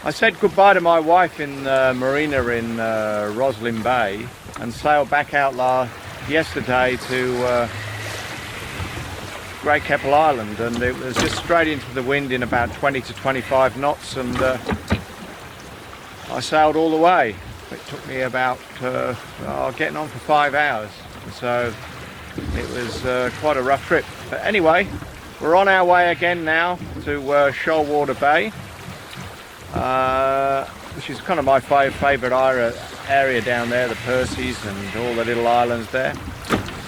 I said goodbye to my wife in the marina in Roslyn Bay and sailed back out yesterday to Great Keppel Island, and it was just straight into the wind in about 20 to 25 knots, and I sailed all the way. It took me about getting on for 5 hours, so it was quite a rough trip. But anyway, we're on our way again now to Freshwater Bay, which is kind of my favourite area down there, the Percy's and all the little islands there.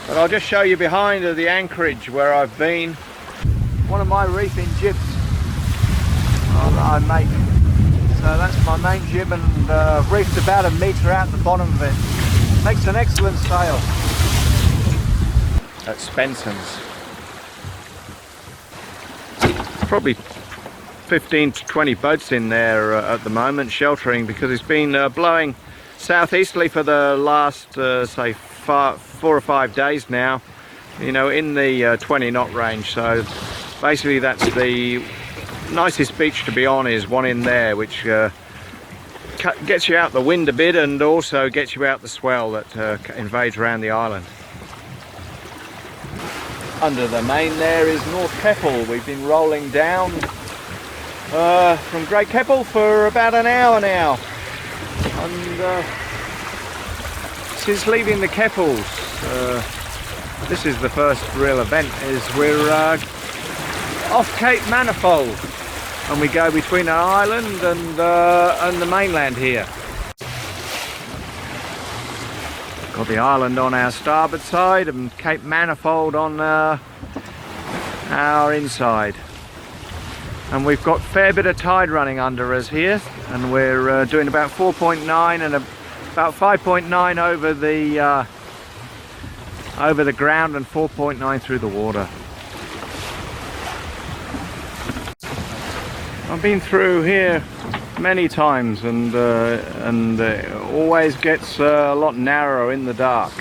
But I'll just show you behind the anchorage where I've been. One of my reefing jibs I make. So that's my main jib, and reefed about 1 metre out the bottom of it. Makes an excellent sail. At Spenson's. Probably 15 to 20 boats in there at the moment, sheltering, because it's been blowing southeasterly for the last say 4 or 5 days now, you know, in the 20 knot range. So basically that's the nicest beach to be on, is one in there, which gets you out the wind a bit and also gets you out the swell that invades around the island. Under the main there is North Keppel. We've been rolling down from Great Keppel for about an hour now, and since leaving the Keppels, this is the first real event, is we're off Cape Manifold, and we go between an island and the mainland here. Got the island on our starboard side and Cape Manifold on our inside. And we've got a fair bit of tide running under us here, and we're doing about 4.9 and about 5.9 over the ground and 4.9 through the water. I've been through here many times, and it always gets a lot narrower in the dark.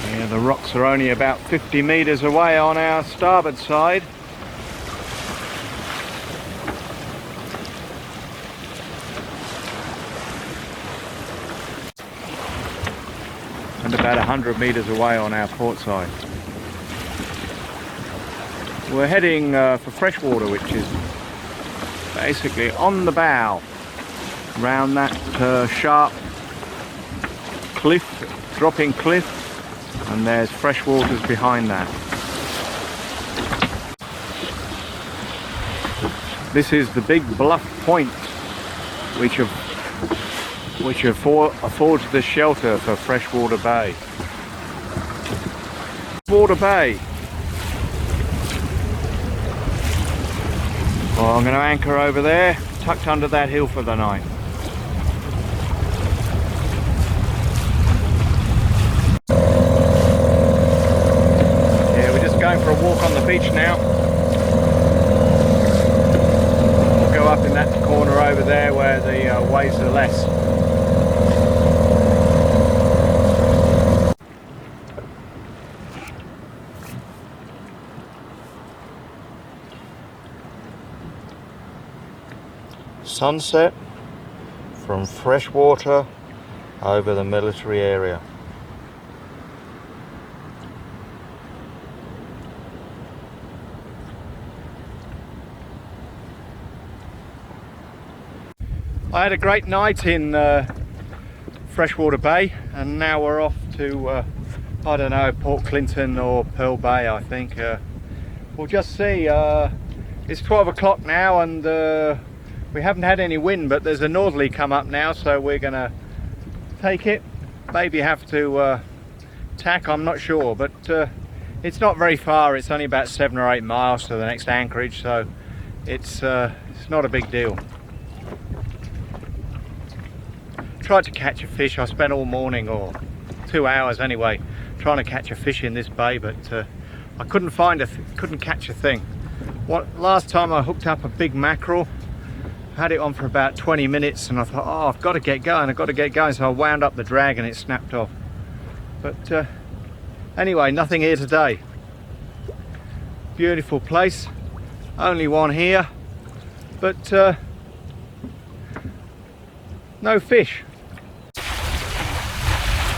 Yeah, the rocks are only about 50 meters away on our starboard side. And about 100 meters away on our port side. We're heading for Freshwater, which is basically on the bow, around that sharp cliff, dropping cliff, and there's Freshwaters behind that. This is the big bluff point, which affords the shelter for Freshwater Bay. Freshwater Bay. Well, I'm going to anchor over there, tucked under that hill for the night. Yeah, we're just going for a walk on the beach now. We'll go up in that corner over there where the waves are less. Sunset from Freshwater over the military area. I had a great night in Freshwater Bay, and now we're off to I don't know, Port Clinton or Pearl Bay, I think. We'll just see. It's 12 o'clock now, and we haven't had any wind, but there's a northerly come up now, so we're gonna take it. Maybe have to tack, I'm not sure, but it's not very far. It's only about 7 or 8 miles to the next anchorage, so it's not a big deal. Tried to catch a fish. I spent all morning, or 2 hours anyway, trying to catch a fish in this bay, but I couldn't find couldn't catch a thing. Last time I hooked up a big mackerel, had it on for about 20 minutes and I thought, oh, I've got to get going, I've got to get going. So I wound up the drag and it snapped off. But anyway, nothing here today. Beautiful place. Only one here. But no fish.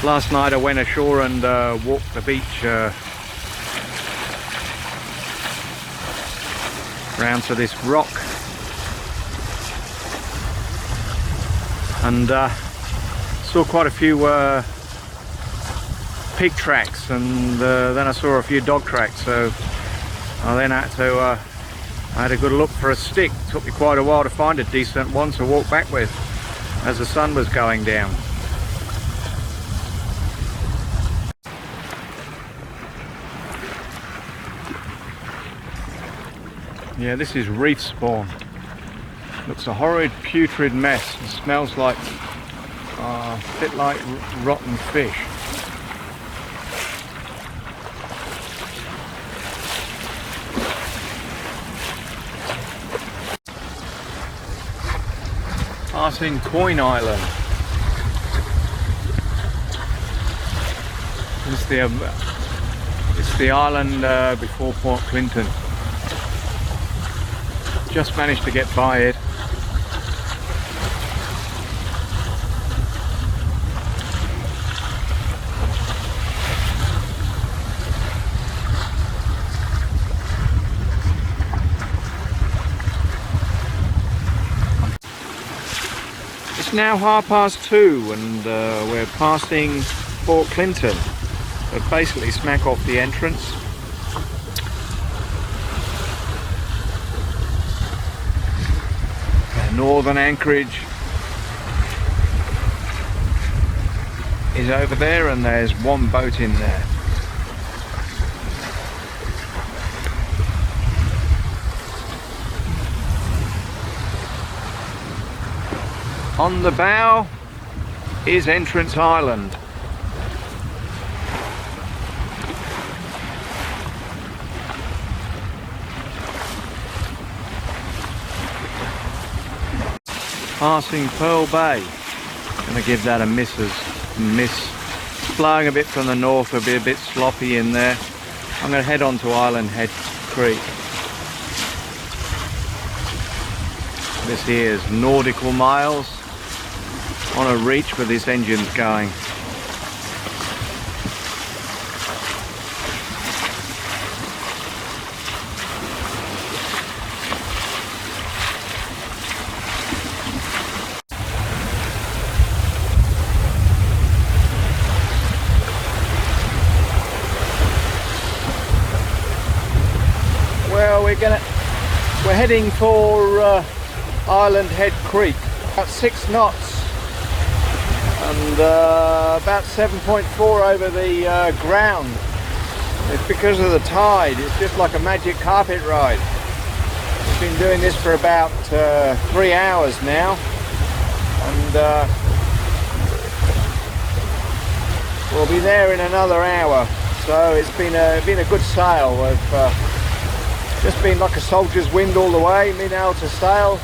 Last night I went ashore and walked the beach round to this rock, and saw quite a few pig tracks, and then I saw a few dog tracks, so I then had to I had a good look for a stick. It took me quite a while to find a decent one to walk back with as the sun was going down. Yeah, this is reef spawn. Looks a horrid, putrid mess. It smells like a bit like rotten fish. Passing Coin Island. It's the island before Port Clinton. Just managed to get by it. It's now 2:30 and we're passing Port Clinton. We're basically smack off the entrance. Northern Anchorage is over there, and there's one boat in there. On the bow is Entrance Island. Passing Pearl Bay. Gonna give that a miss. Blowing a bit from the north, will be a bit sloppy in there. I'm gonna head on to Island Head Creek. This here is nautical miles on a reach with this engine's going. We're heading for Island Head Creek, about 6 knots and about 7.4 over the ground. It's because of the tide. It's just like a magic carpet ride. We've been doing this for about 3 hours now, and we'll be there in another hour. So it's been a good sail. We've just been like a soldier's wind all the way, been able to sail,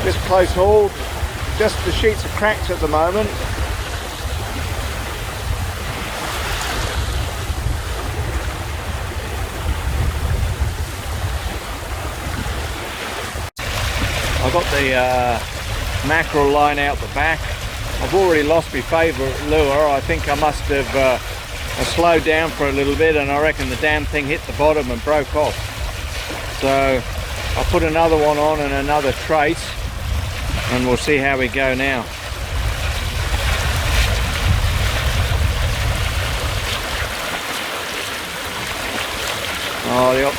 just close hauled, just the sheets are cracked at the moment. I've got the mackerel line out the back. I've already lost my favourite lure. I think I must have slowed down for a little bit, and I reckon the damn thing hit the bottom and broke off. So I'll put another one on and another trace, and we'll see how we go now. Oh,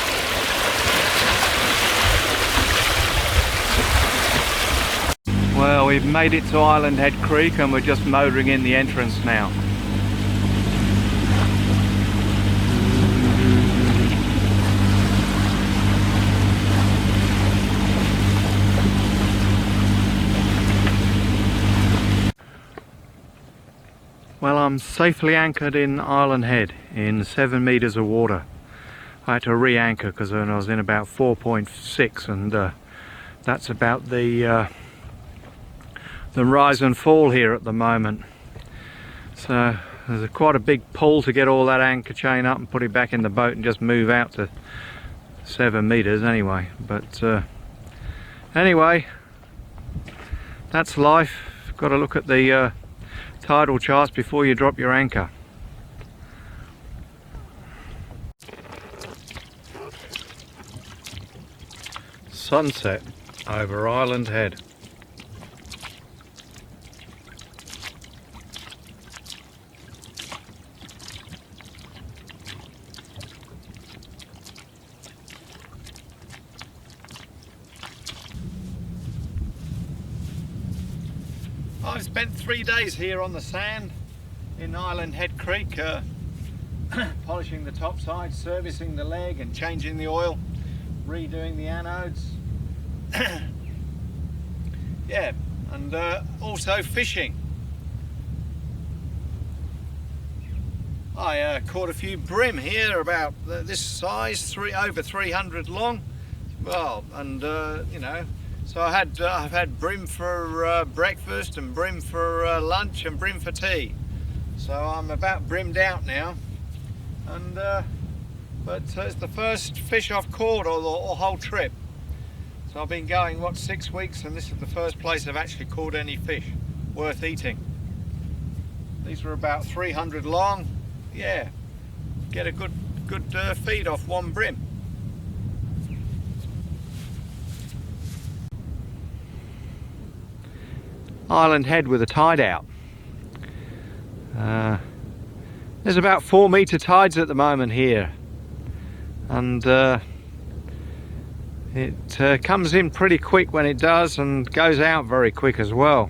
well, we've made it to Island Head Creek and we're just motoring in the entrance now. Well, I'm safely anchored in Island Head in 7 meters of water. I had to re-anchor because I was in about 4.6 and that's about the rise and fall here at the moment. So there's quite a big pull to get all that anchor chain up and put it back in the boat and just move out to 7 meters anyway. But anyway, that's life. Got to look at the tidal charts before you drop your anchor. Sunset over Island Head. I've spent 3 days here on the sand in Island Head Creek, polishing the top side, servicing the leg and changing the oil, redoing the anodes. Yeah, and also fishing. I caught a few bream here about this size, over 300 long. Well, and you know, so I've had bream for breakfast and bream for lunch and bream for tea. So I'm about brimmed out now, and but it's the first fish I've caught all the whole trip. So I've been going, what, 6 weeks, and this is the first place I've actually caught any fish worth eating. These were about 300 long. Yeah, get a good feed off one bream. Island Head with a tide out. There's about 4 meter tides at the moment here, and it comes in pretty quick when it does and goes out very quick as well.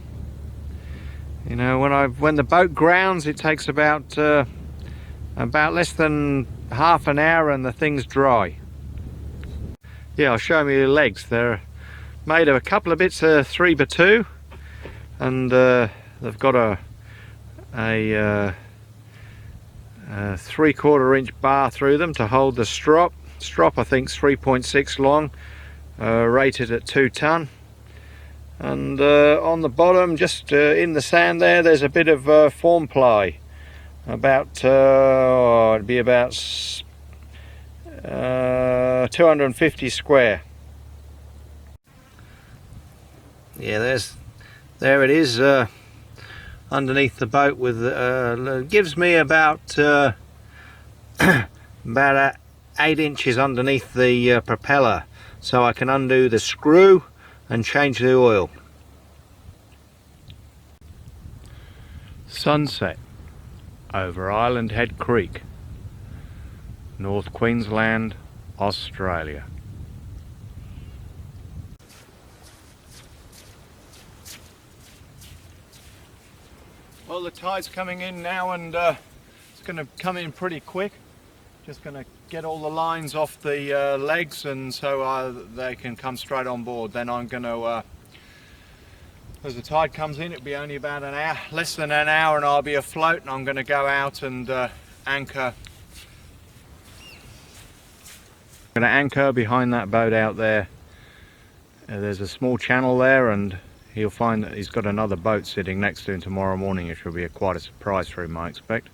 You know, when the boat grounds, it takes about less than half an hour and the thing's dry. Yeah, I'll show you the legs. They're made of a couple of bits of 3x2, and they've got a 3/4 inch bar through them to hold the strop. I think is 3.6 long, rated at 2 ton. And on the bottom, just in the sand there's a bit of form ply, about it'd be about 250 square. Yeah, there it is, underneath the boat, with gives me about 8 inches underneath the propeller, so I can undo the screw and change the oil. Sunset over Island Head Creek, North Queensland, Australia. Well, the tide's coming in now, and it's going to come in pretty quick. Just going to get all the lines off the legs, and so they can come straight on board. Then I'm going to, as the tide comes in, it'll be only about an hour, less than an hour, and I'll be afloat, and I'm going to go out and anchor. I'm going to anchor behind that boat out there. There's a small channel there, and he'll find that he's got another boat sitting next to him tomorrow morning, which will be quite a surprise for him, I expect.